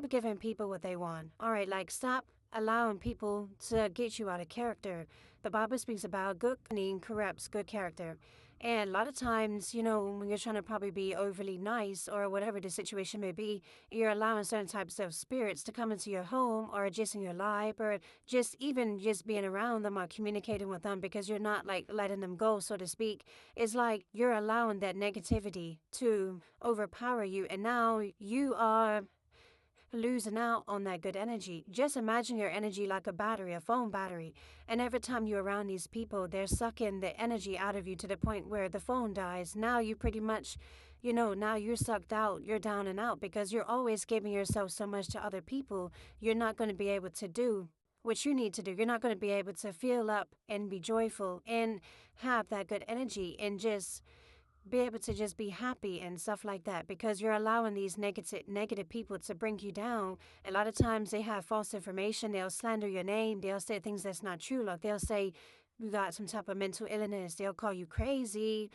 stop giving people what they want. All right, like stop allowing people to get you out of character. The Bible speaks about good company corrupts good character. And a lot of times, when you're trying to probably be overly nice or whatever the situation may be, you're allowing certain types of spirits to come into your home or just in your life or just even just being around them or communicating with them because you're not like letting them go, so to speak. It's like you're allowing that negativity to overpower you. And now you are losing out on that good energy. Just imagine your energy like a battery, a phone battery. And every time you're around these people, they're sucking the energy out of you to the point where the phone dies. Now you pretty much, now you're sucked out, you're down and out because you're always giving yourself so much to other people. You're not going to be able to do what you need to do. You're not going to be able to feel up and be joyful and have that good energy and just be able to just be happy and stuff like that because you're allowing these negative people to bring you down. A lot of times they have false information. They'll slander your name. They'll say things that's not true. Like they'll say you got some type of mental illness. They'll call you crazy.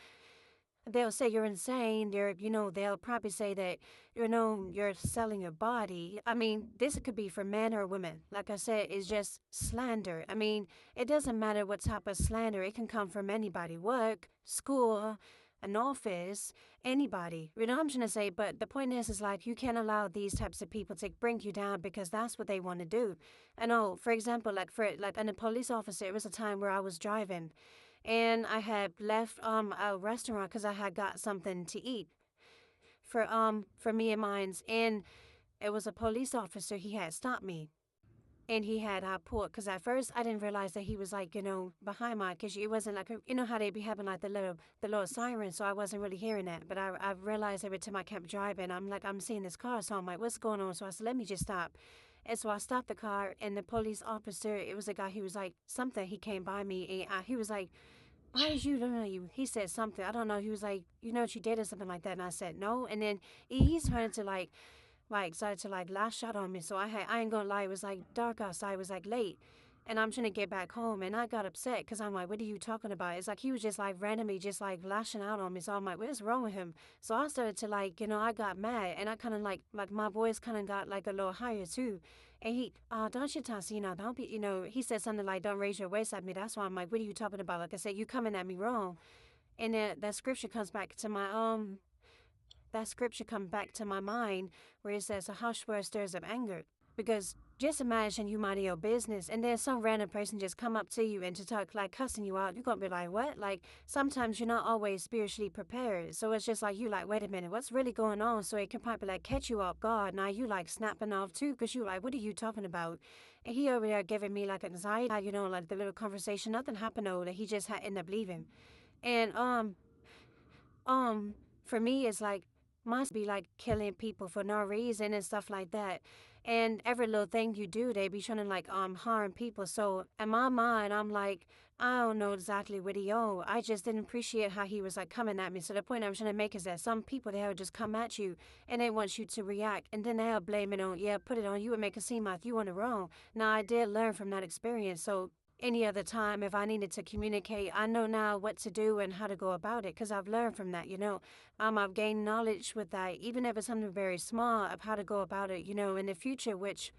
They'll say you're insane. They'll probably say that, you're selling your body. I mean, this could be for men or women. Like I said, it's just slander. I mean, it doesn't matter what type of slander. It can come from anybody, work, school, an office, anybody. You know what I'm trying to say? But the point is like you can't allow these types of people to bring you down because that's what they want to do. I know, for example, like a police officer, it was a time where I was driving and I had left a restaurant because I had got something to eat for me and mine's, and it was a police officer. He had stopped me. And he had pulled, because at first I didn't realize that he was like, behind my, because it wasn't like, how they be having like the little siren, so I wasn't really hearing that. But I realized every time I kept driving, I'm seeing this car, so I'm like, what's going on? So I said, let me just stop. And so I stopped the car, and the police officer, it was a guy, he was like, something, he came by me, and he was like, why did you, he said something, I don't know, he was like, you know what you did or something like that, and I said, no, and then he started to started to lash out on me. So I ain't gonna lie, it was like dark outside, it was like late. And I'm trying to get back home and I got upset because I'm like, what are you talking about? It's like he was just like randomly just like lashing out on me. So I'm like, what's wrong with him? So I started to I got mad and I kind of like my voice kind of got like a little higher too. And he, don't you, Tassie, don't be, he said something like, don't raise your voice at me. That's why I'm like, what are you talking about? Like I said, you coming at me wrong. And that scripture comes back to my mind where it says a harsh word stirs up anger. Because just imagine you minding your business and then some random person just come up to you and to talk like cussing you out. You're going to be like, what? Like sometimes you're not always spiritually prepared. So it's just like you like, wait a minute, what's really going on? So it can probably like catch you off guard. Now you like snapping off too because you like, what are you talking about? And he over there giving me like anxiety, like the little conversation. Nothing happened though that he just had ended up leaving. And for me, it's like, must be like killing people for no reason and stuff like that. And every little thing you do, they be trying to like harm people. So in my mind, I'm like, I don't know exactly what he owed. I just didn't appreciate how he was like coming at me. So the point I'm trying to make is that some people they'll just come at you and they want you to react, and then they'll blame it on put it on you and make it seem like you on the wrong. Now I did learn from that experience, so any other time if I needed to communicate, I know now what to do and how to go about it because I've learned from that, I've gained knowledge with that, even if it's something very small of how to go about it, in the future, which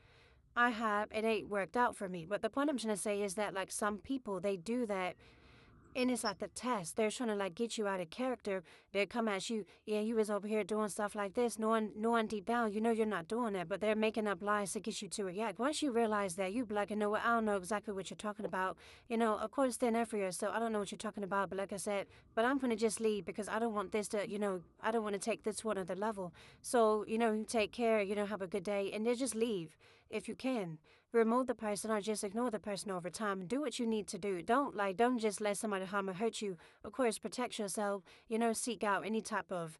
I have, it ain't worked out for me. But the point I'm trying to say is that like some people, they do that. And it's like the test. They're trying to like get you out of character. They come at you, yeah, you was over here doing stuff like this. No one deep down, you're not doing that. But they're making up lies to get you to react. Once you realize that, you be like, you know what, I don't know exactly what you're talking about. Of course, stand up for yourself. I don't know what you're talking about. But like I said, but I'm going to just leave because I don't want this to, I don't want to take this to another level. So, you take care, have a good day. And then just leave if you can. Remove the person or just ignore the person over time. Do what you need to do. Don't just let somebody harm or hurt you. Of course, protect yourself. Seek out any type of,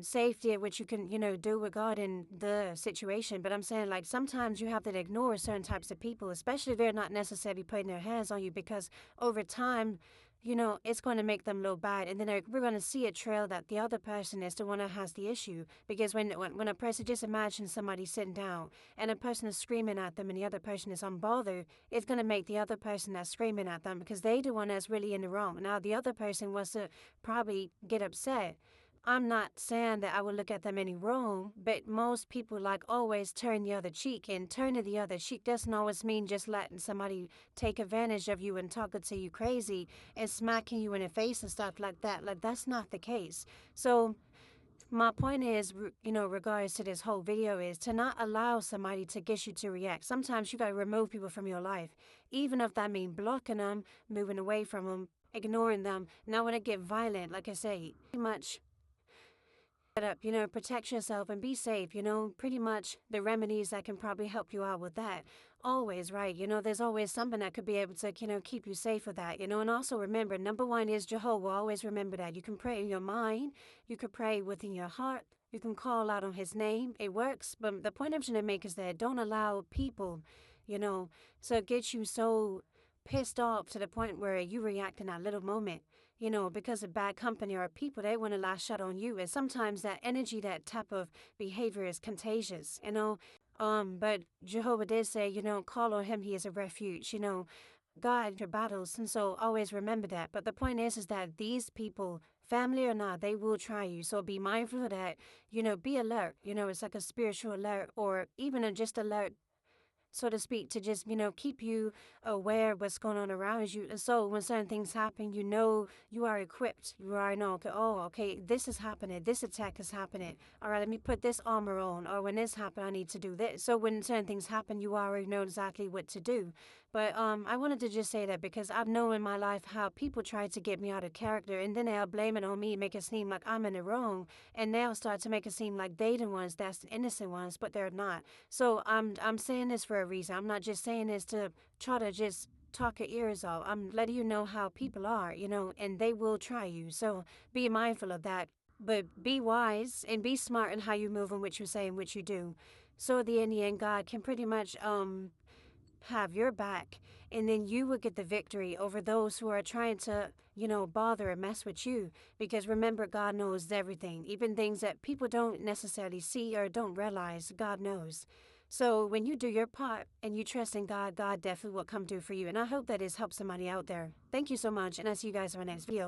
safety which you can, do regarding the situation. But I'm saying like sometimes you have to ignore certain types of people, especially if they're not necessarily putting their hands on you because over time, it's going to make them look bad. And then we're going to see a trail that the other person is the one that has the issue. Because when a person, just imagine somebody sitting down and a person is screaming at them and the other person is unbothered, it's going to make the other person that's screaming at them because they the one that's really in the wrong. Now, the other person wants to probably get upset. I'm not saying that I would look at them any wrong, but most people like always turn the other cheek, and turning the other cheek doesn't always mean just letting somebody take advantage of you and talking to you crazy and smacking you in the face and stuff like that. Like that's not the case. So my point is, regards to this whole video, is to not allow somebody to get you to react. Sometimes you gotta remove people from your life, even if that means blocking them, moving away from them, ignoring them. Now, when it get violent, like I say, pretty much up, protect yourself and be safe, pretty much the remedies that can probably help you out with that. Always, right? There's always something that could be able to, keep you safe with that, and also remember, number one is Jehovah. Always remember that. You can pray in your mind, you could pray within your heart, you can call out on his name. It works, but the point I'm trying to make is that don't allow people, to get you so pissed off to the point where you react in that little moment, because of bad company or people, they want to lash out on you. And sometimes that energy, that type of behavior is contagious, But Jehovah did say, call on him, he is a refuge, God, your battles. And so always remember that. But the point is that these people, family or not, they will try you. So be mindful of that, be alert. It's like a spiritual alert or even a just alert, so to speak, to just, keep you aware of what's going on around you. And so when certain things happen, you are equipped. You already know, okay, oh, okay, this is happening. This attack is happening. All right, let me put this armor on. Or when this happens, I need to do this. So when certain things happen, you already know exactly what to do. But I wanted to just say that because I've known in my life how people try to get me out of character, and then they'll blame it on me, make it seem like I'm in the wrong, and they'll start to make it seem like they the ones that's the innocent ones, but they're not. So I'm saying this for a reason. I'm not just saying this to try to just talk your ears off. I'm letting you know how people are, and they will try you. So be mindful of that. But be wise and be smart in how you move and what you say and what you do. So in the end, God can pretty much have your back, and then you will get the victory over those who are trying to, bother and mess with you. Because remember, God knows everything, even things that people don't necessarily see or don't realize, God knows. So when you do your part and you trust in God, God definitely will come through for you. And I hope that has helped somebody out there. Thank you so much, and I'll see you guys in my next video.